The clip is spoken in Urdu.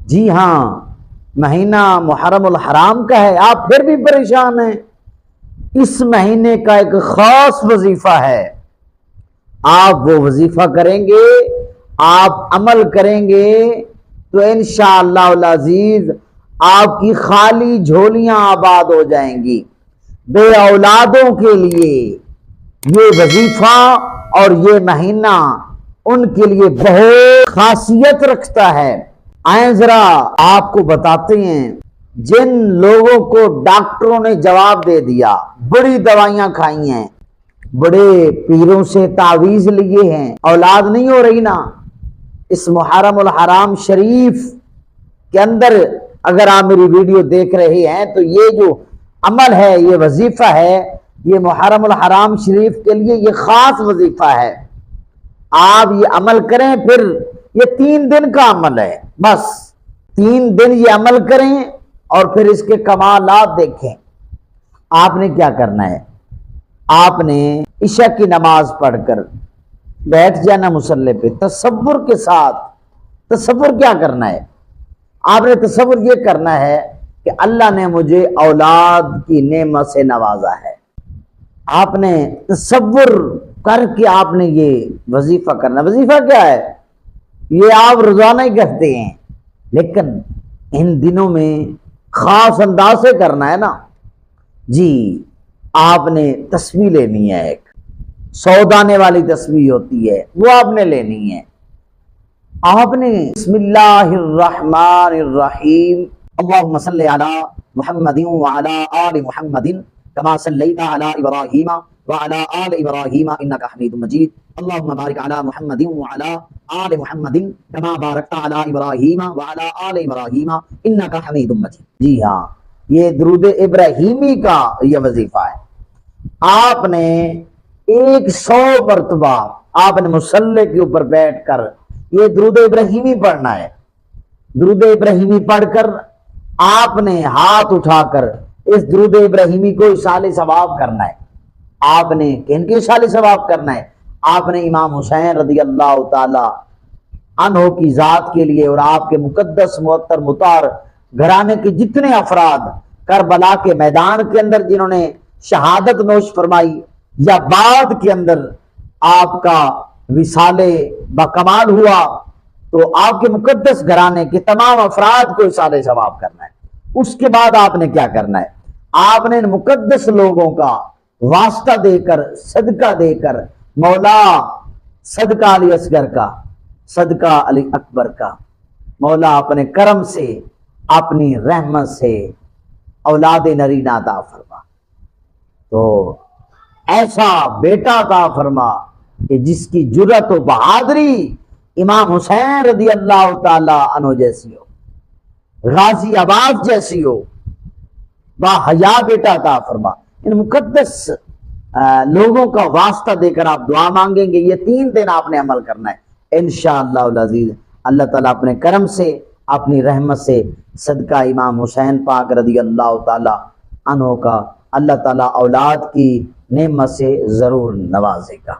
جی ہاں، مہینہ محرم الحرام کا ہے، آپ پھر بھی پریشان ہیں۔ اس مہینے کا ایک خاص وظیفہ ہے، آپ وہ وظیفہ کریں گے، آپ عمل کریں گے تو انشاءاللہ العزیز آپ کی خالی جھولیاں آباد ہو جائیں گی۔ بے اولادوں کے لیے یہ وظیفہ اور یہ مہینہ ان کے لیے بہت خاصیت رکھتا ہے۔ آئیں ذرا آپ کو بتاتے ہیں، جن لوگوں کو ڈاکٹروں نے جواب دے دیا، بڑی دوائیاں کھائی ہیں، بڑے پیروں سے تعویذ لیے ہیں، اولاد نہیں ہو رہی نا، اس محرم الحرام شریف کے اندر اگر آپ میری ویڈیو دیکھ رہے ہیں تو یہ جو عمل ہے، یہ وظیفہ ہے، یہ محرم الحرام شریف کے لیے یہ خاص وظیفہ ہے۔ آپ یہ عمل کریں، پھر یہ 3 دن کا عمل ہے، بس 3 دن یہ عمل کریں اور پھر اس کے کمالات دیکھیں۔ آپ نے کیا کرنا ہے؟ آپ نے عشاء کی نماز پڑھ کر بیٹھ جانا مصلی پہ، تصور کے ساتھ۔ تصور کیا کرنا ہے؟ آپ نے تصور یہ کرنا ہے کہ اللہ نے مجھے اولاد کی نعمت سے نوازا ہے۔ آپ نے تصور کر کے آپ نے یہ وظیفہ کرنا۔ وظیفہ کیا ہے؟ یہ آپ روزانہ ہی کرتے ہیں، لیکن ان دنوں میں خاص انداز سے کرنا ہے نا۔ جی، آپ نے تسبیح لینی ہے، ایک 100 دانے والی تسبیح ہوتی ہے، وہ آپ نے لینی ہے۔ آپ نے بسم اللہ الرحمن الرحیم اللہم صلی علی محمد وعلی آل محمد کما صلیت علی ابراہیم وعلی آل ابراہیم انک حمید مجید اللہم بارک علی محمد وعلی آل محمد کما بارکت علی ابراہیم وعلی آل ابراہیم انک حمید مجید۔ جی ہاں، یہ درود ابراہیمی کا یہ وظیفہ ہے۔ آپ نے 100 مرتبہ آپ نے مصلی کے اوپر بیٹھ کر یہ درود ابراہیمی پڑھنا ہے۔ درود ابراہیمی پڑھ کر آپ نے ہاتھ اٹھا کر اس درود ابراہیمی کو اصال ثواب کرنا ہے۔ آپ نے کن کے اصال ثواب کرنا ہے؟ آپ نے امام حسین رضی اللہ تعالی عنہ کی ذات کے لیے اور آپ کے مقدس معطر مطہر گھرانے کے جتنے افراد کربلا کے میدان کے اندر جنہوں نے شہادت نوش فرمائی یا بعد کے اندر آپ کا وصال بکمال ہوا، تو آپ کے مقدس گھرانے کے تمام افراد کو اصال ثواب کرنا ہے۔ اس کے بعد آپ نے کیا کرنا ہے؟ آپ نے ان مقدس لوگوں کا واسطہ دے کر، صدقہ دے کر، مولا صدقہ علی اصغر کا، صدقہ علی اکبر کا، مولا اپنے کرم سے، اپنی رحمت سے اولاد نرینہ عطا فرما، تو ایسا بیٹا عطا فرما کہ جس کی جرأت و بہادری امام حسین رضی اللہ تعالی عنہ جیسی ہو، غازی عباس جیسی ہو، با حیا بیٹا عطا فرما۔ ان مقدس لوگوں کا واسطہ دے کر آپ دعا مانگیں گے، یہ 3 دن آپ نے عمل کرنا ہے انشاءاللہ العزیز۔ اللہ تعالیٰ اپنے کرم سے، اپنی رحمت سے صدقہ امام حسین پاک رضی اللہ تعالی عنہ کا اللہ تعالیٰ اولاد کی نعمت سے ضرور نوازے گا۔